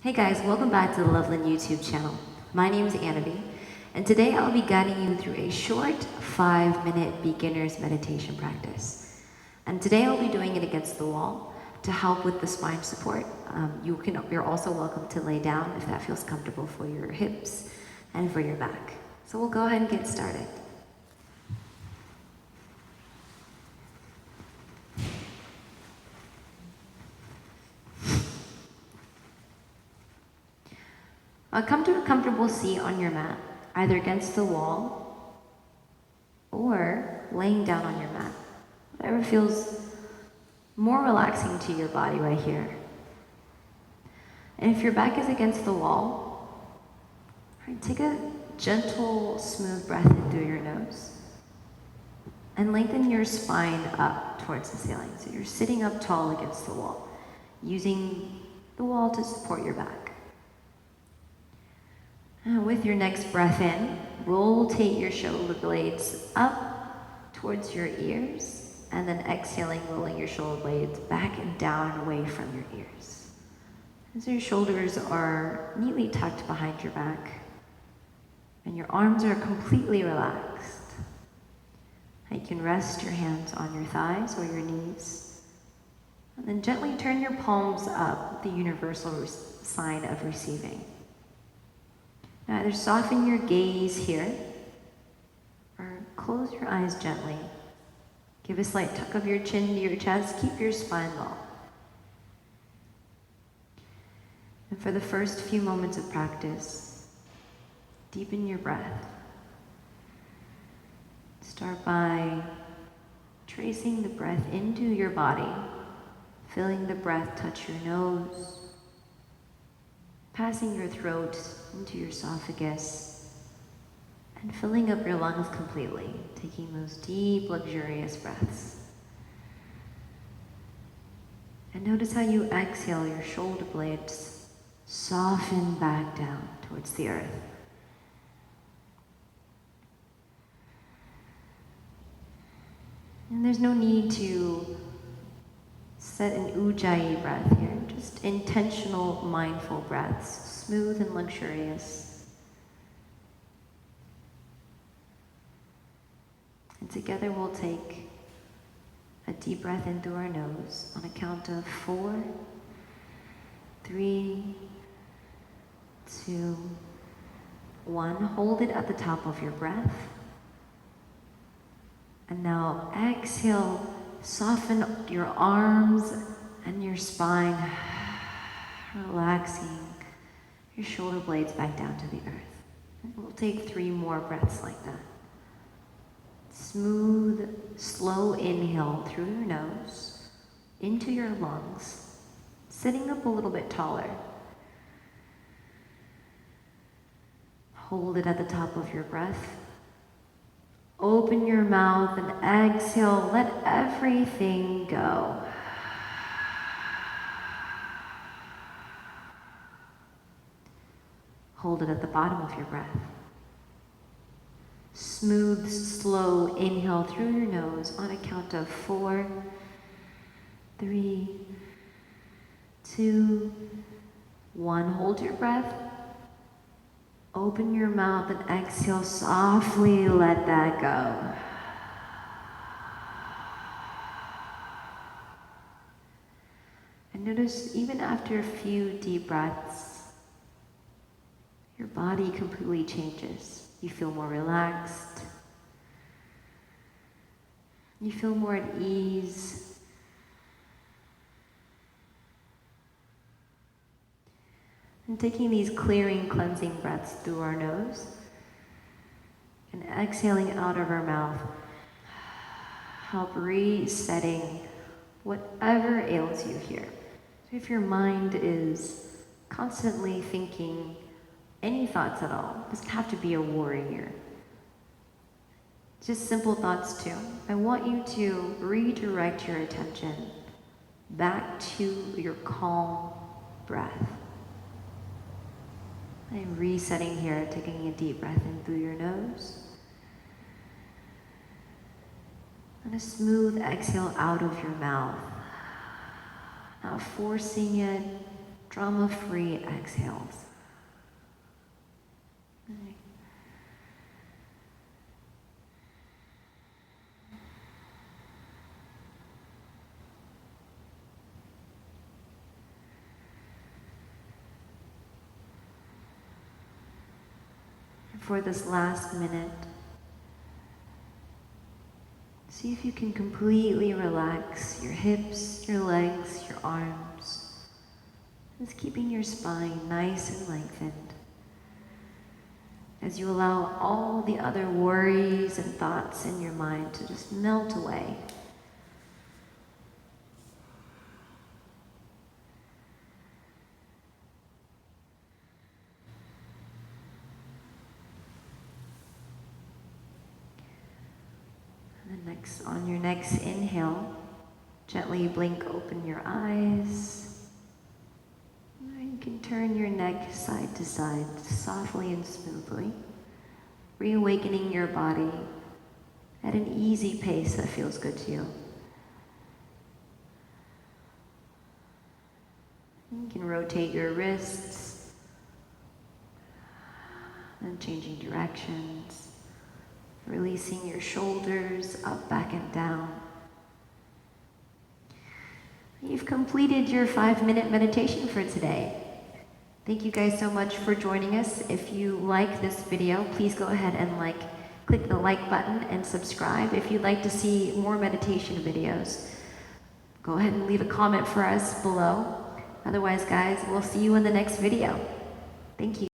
Hey guys, welcome back to the Loveland YouTube channel. My name is Annavy, and today I'll be guiding you through a short 5-minute beginner's meditation practice. And today I'll be doing it against the wall to help with the spine support. You're also welcome to lay down if that feels comfortable for your hips and for your back. So we'll go ahead and get started. Come to a comfortable seat on your mat, either against the wall or laying down on your mat. Whatever feels more relaxing to your body right here. And if your back is against the wall, take a gentle, smooth breath in through your nose and lengthen your spine up towards the ceiling. So you're sitting up tall against the wall, using the wall to support your back. And with your next breath in, rotate your shoulder blades up towards your ears, and then exhaling, rolling your shoulder blades back and down and away from your ears. As your shoulders are neatly tucked behind your back, and your arms are completely relaxed. You can rest your hands on your thighs or your knees, and then gently turn your palms up, the universal sign of receiving. Now either soften your gaze here, or close your eyes gently. Give a slight tuck of your chin to your chest, keep your spine long. And for the first few moments of practice, deepen your breath. Start by tracing the breath into your body, feeling the breath touch your nose, passing your throat into your esophagus, and filling up your lungs completely, taking those deep, luxurious breaths. And notice how you exhale, your shoulder blades soften back down towards the earth. And there's no need to set an ujjayi breath here, just intentional, mindful breaths, smooth and luxurious. And together we'll take a deep breath in through our nose on a count of 4, 3, 2, 1. Hold it at the top of your breath. And now exhale, soften your arms and your spine, relaxing your shoulder blades back down to the earth. And we'll take 3 more breaths like that. Smooth, slow inhale through your nose, into your lungs, sitting up a little bit taller. Hold it at the top of your breath. Open your mouth and exhale, let everything go. Hold it at the bottom of your breath. Smooth, slow inhale through your nose on a count of 4, 3, 2, 1. Hold your breath. Open your mouth and exhale, softly let that go. And notice even after a few deep breaths, your body completely changes. You feel more relaxed. You feel more at ease. And taking these clearing, cleansing breaths through our nose and exhaling out of our mouth, help resetting whatever ails you here. So if your mind is constantly thinking any thoughts at all, it doesn't have to be a warrior. Just simple thoughts too. I want you to redirect your attention back to your calm breath. I'm resetting here, taking a deep breath in through your nose. And a smooth exhale out of your mouth. Not forcing it, drama-free exhales. For this last minute, see if you can completely relax your hips, your legs, your arms, just keeping your spine nice and lengthened as you allow all the other worries and thoughts in your mind to just melt away. On your next inhale, gently blink open your eyes. You can turn your neck side to side, softly and smoothly, reawakening your body at an easy pace that feels good to you. You can rotate your wrists, and changing directions. Releasing your shoulders up, back, and down. You've completed your 5-minute meditation for today. Thank you guys so much for joining us. If you like this video, please go ahead and click the like button and subscribe. If you'd like to see more meditation videos, go ahead and leave a comment for us below. Otherwise, guys, we'll see you in the next video. Thank you.